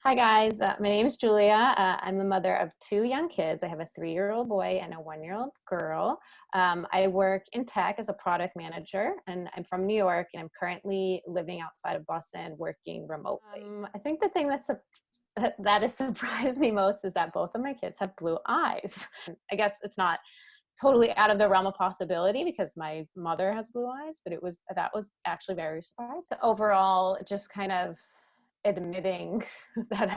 Hi guys, my name is Julia. I'm the mother of two young kids. I have a 3-year-old boy and a 1-year-old girl. I work in tech as a product manager, and I'm from New York, and I'm currently living outside of Boston, working remotely. I think the thing that has surprised me most is that both of my kids have blue eyes. I guess it's not totally out of the realm of possibility because my mother has blue eyes, but that was actually very surprising. Overall, just kind of admitting that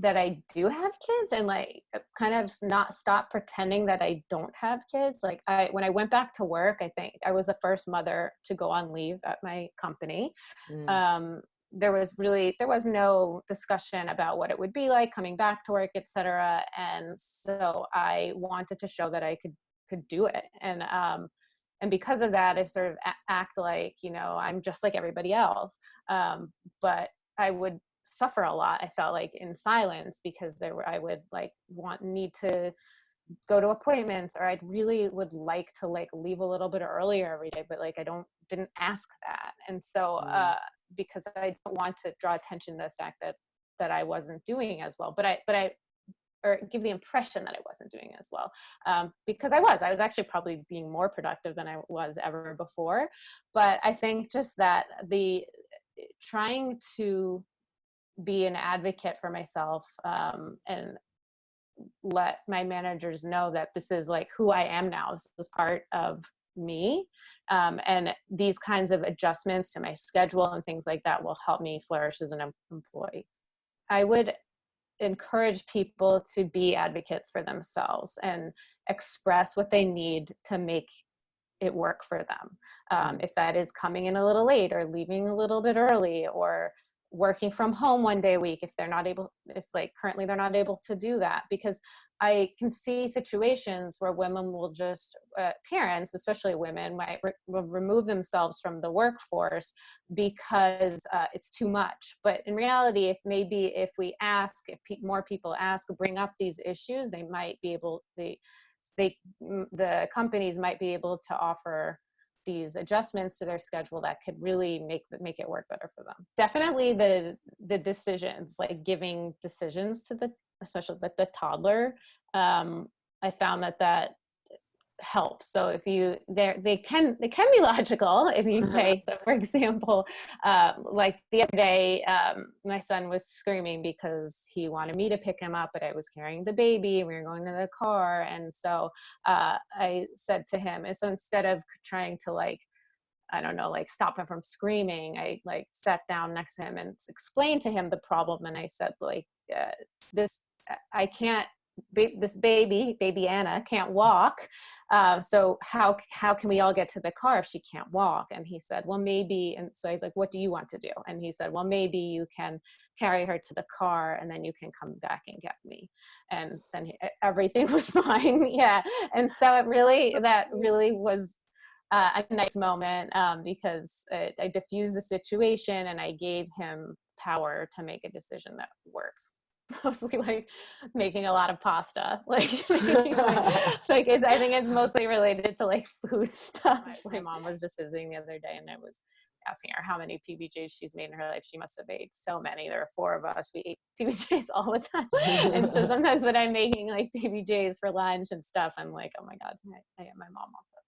I do have kids, and like kind of not stop pretending that I don't have kids. Like when I went back to work, I think I was the first mother to go on leave at my company. Mm, um, there was no discussion about what it would be like coming back to work, etc. And so I wanted to show that I could do it. And because of that, I sort of act like, I'm just like everybody else. But I would suffer a lot, I felt like, in silence, because I would like need to go to appointments, or I'd really would like to like leave a little bit earlier every day, but like didn't ask that. And so mm, because I don't want to draw attention to the fact that I wasn't doing as well, but I or give the impression that I wasn't doing as well, because I was actually probably being more productive than I was ever before. But I think just that the trying to be an advocate for myself, and let my managers know that this is like who I am now. This is part of me. And these kinds of adjustments to my schedule and things like that will help me flourish as an employee. I would encourage people to be advocates for themselves and express what they need to make it work for them. mm, If that is coming in a little late, or leaving a little bit early, or working from home one day a week if they're not able, if like currently they're not able to do that. Because I can see situations where women will just, parents, especially women, will remove themselves from the workforce because it's too much. But in reality, if we ask, if more people ask, bring up these issues, they might be able, the companies might be able to offer these adjustments to their schedule that could really make it work better for them. Definitely the decisions, like giving decisions to especially the toddler. I found that helps. So if they can be logical if you say so. For example, like the other day, my son was screaming because he wanted me to pick him up, but I was carrying the baby and we were going to the car. And so I said to him, and so instead of trying to like, I don't know, like stop him from screaming, I like sat down next to him and explained to him the problem. And I said, like, this, I can't, this baby Anna can't walk. So how can we all get to the car if she can't walk? And he said, well, maybe. And so I was like, what do you want to do? And he said, well, maybe you can carry her to the car and then you can come back and get me. And then everything was fine. Yeah. And so that really was a nice moment, because I diffused the situation and I gave him power to make a decision that works. Mostly like making a lot of pasta, like I think it's mostly related to like food stuff. My mom was just visiting the other day, and I was asking her how many PBJs she's made in her life. She must have made so many. There are four of us. We ate PBJs all the time. And so sometimes when I'm making like PBJs for lunch and stuff, I'm like, oh my God, I am my mom also.